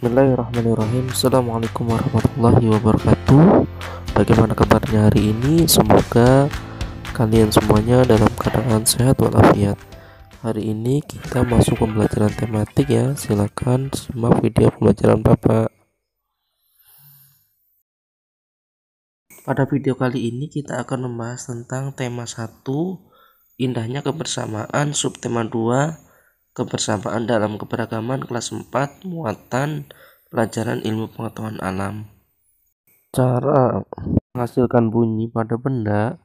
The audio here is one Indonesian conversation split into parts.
Bismillahirrahmanirrahim. Assalamualaikum warahmatullahi wabarakatuh. Bagaimana kabarnya hari ini? Semoga kalian semuanya dalam keadaan sehat walafiat. Hari ini kita masuk pembelajaran tematik ya. Silakan simak video pembelajaran Bapak. Pada video kali ini kita akan membahas tentang tema 1, indahnya kebersamaan, subtema 2, kebersamaan dalam keberagaman, kelas 4, muatan pelajaran ilmu pengetahuan alam. Cara menghasilkan bunyi pada benda.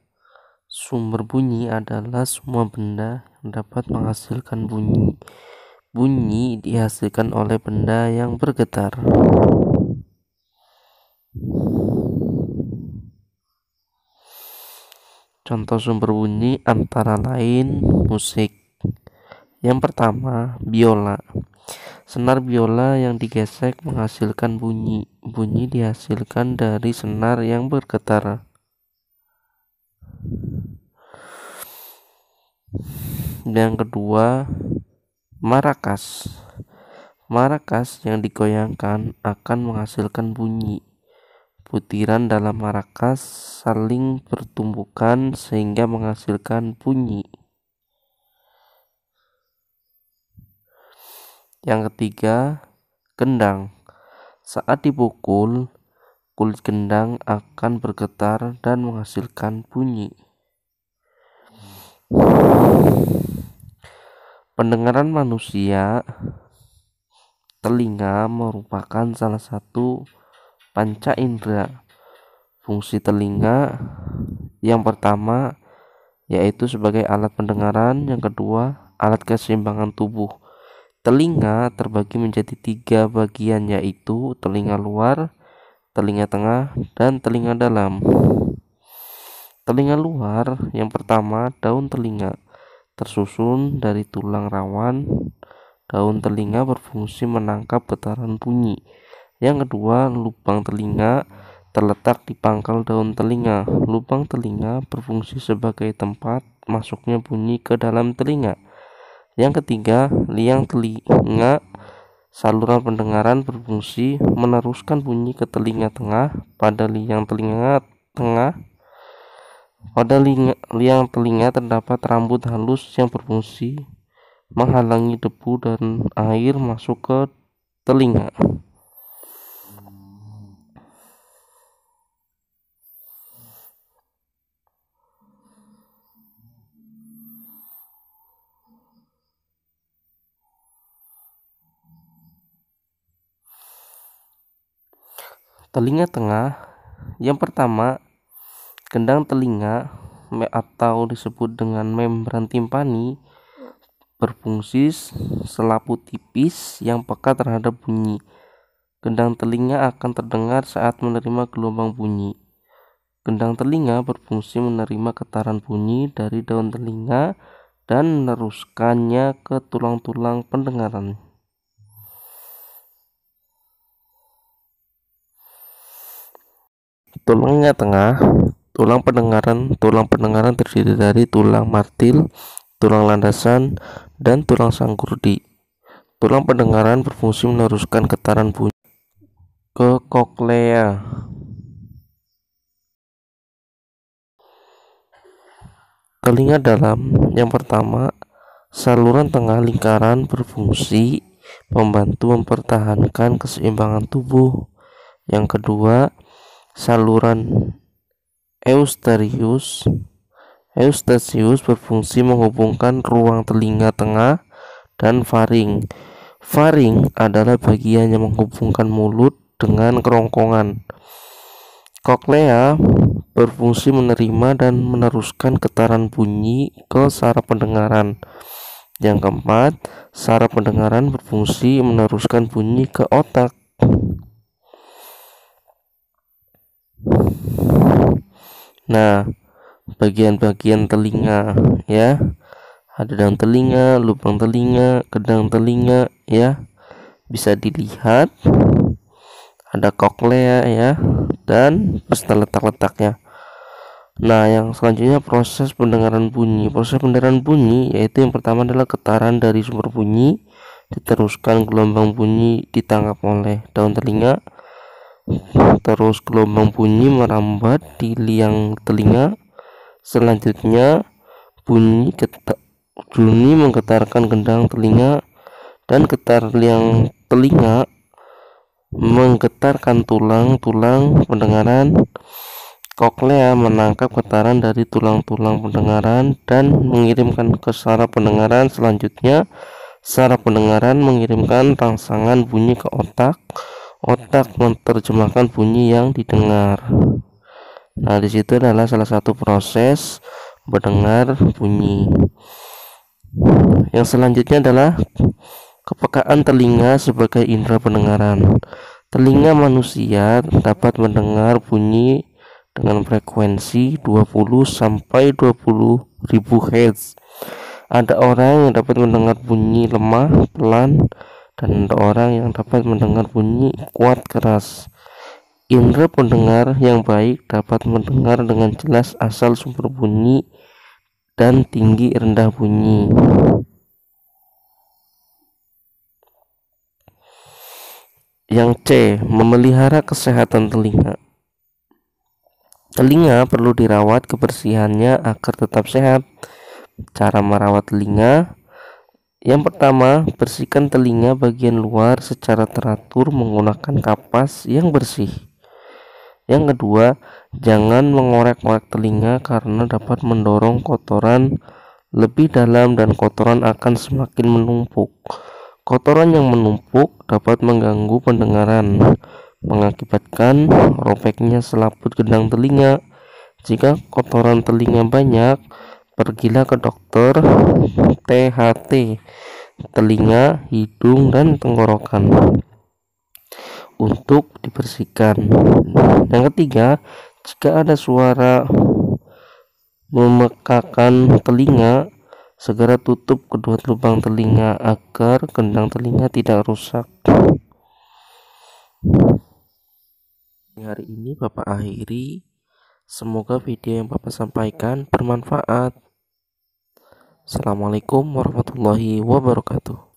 Sumber bunyi adalah semua benda yang dapat menghasilkan bunyi. Bunyi dihasilkan oleh benda yang bergetar. Contoh sumber bunyi antara lain musik. Yang pertama, biola. Senar biola yang digesek menghasilkan bunyi. Bunyi dihasilkan dari senar yang bergetar. Yang kedua, marakas. Marakas yang digoyangkan akan menghasilkan bunyi. Butiran dalam marakas saling bertumbukan sehingga menghasilkan bunyi. Yang ketiga, gendang. Saat dipukul, kulit gendang akan bergetar dan menghasilkan bunyi. Pendengaran manusia, telinga merupakan salah satu panca indera. Fungsi telinga yang pertama yaitu sebagai alat pendengaran, yang kedua alat keseimbangan tubuh. Telinga terbagi menjadi 3 bagian, yaitu telinga luar, telinga tengah, dan telinga dalam. Telinga luar yang pertama daun telinga, tersusun dari tulang rawan. Daun telinga berfungsi menangkap getaran bunyi. Yang kedua, lubang telinga terletak di pangkal daun telinga. Lubang telinga berfungsi sebagai tempat masuknya bunyi ke dalam telinga. Yang ketiga, liang telinga. Saluran pendengaran berfungsi meneruskan bunyi ke telinga tengah. Pada liang telinga terdapat rambut halus yang berfungsi menghalangi debu dan air masuk ke telinga. Telinga tengah yang pertama, gendang telinga atau disebut dengan membran timpani berfungsi selaput tipis yang peka terhadap bunyi. Gendang telinga akan terdengar saat menerima gelombang bunyi. Gendang telinga berfungsi menerima getaran bunyi dari daun telinga dan meneruskannya ke tulang-tulang pendengaran. Tulangnya tengah, tulang pendengaran terdiri dari tulang martil, tulang landasan, dan tulang sanggurdi. Tulang pendengaran berfungsi meneruskan getaran bunyi ke koklea. Telinga dalam yang pertama, saluran tengah lingkaran berfungsi membantu mempertahankan keseimbangan tubuh. Yang kedua, saluran eustasius berfungsi menghubungkan ruang telinga tengah dan faring. Faring adalah bagian yang menghubungkan mulut dengan kerongkongan. Koklea berfungsi menerima dan meneruskan getaran bunyi ke saraf pendengaran. Yang keempat, saraf pendengaran berfungsi meneruskan bunyi ke otak. Nah, bagian-bagian telinga ya, ada daun telinga, lubang telinga, gendang telinga ya, bisa dilihat. Ada koklea ya, dan beserta letak-letaknya. Nah, yang selanjutnya proses pendengaran bunyi. Proses pendengaran bunyi yaitu yang pertama adalah getaran dari sumber bunyi, diteruskan gelombang bunyi ditangkap oleh daun telinga, terus gelombang bunyi merambat di liang telinga. Selanjutnya bunyi menggetarkan gendang telinga, dan getar liang telinga menggetarkan tulang-tulang pendengaran. Koklea menangkap getaran dari tulang-tulang pendengaran dan mengirimkan ke saraf pendengaran. Selanjutnya, saraf pendengaran mengirimkan rangsangan bunyi ke otak. Otak menerjemahkan bunyi yang didengar. Nah, di situ adalah salah satu proses mendengar bunyi. Yang selanjutnya adalah kepekaan telinga sebagai indera pendengaran. Telinga manusia dapat mendengar bunyi dengan frekuensi 20 sampai 20 ribu Hz. Ada orang yang dapat mendengar bunyi lemah, pelan, dan ada orang yang dapat mendengar bunyi kuat, keras. Indera pendengar yang baik dapat mendengar dengan jelas asal sumber bunyi dan tinggi rendah bunyi. Yang C, memelihara kesehatan telinga. Telinga perlu dirawat kebersihannya agar tetap sehat. Cara merawat telinga: yang pertama, bersihkan telinga bagian luar secara teratur menggunakan kapas yang bersih. Yang kedua, jangan mengorek-ngorek telinga karena dapat mendorong kotoran lebih dalam dan kotoran akan semakin menumpuk. Kotoran yang menumpuk dapat mengganggu pendengaran, mengakibatkan robeknya selaput gendang telinga. Jika kotoran telinga banyak, pergilah ke dokter THT telinga, hidung, dan tenggorokan untuk dibersihkan. Yang ketiga, jika ada suara memekakan telinga, segera tutup kedua lubang telinga agar gendang telinga tidak rusak. Hari ini Bapak akhiri. Semoga video yang Bapak sampaikan bermanfaat. Assalamualaikum warahmatullahi wabarakatuh.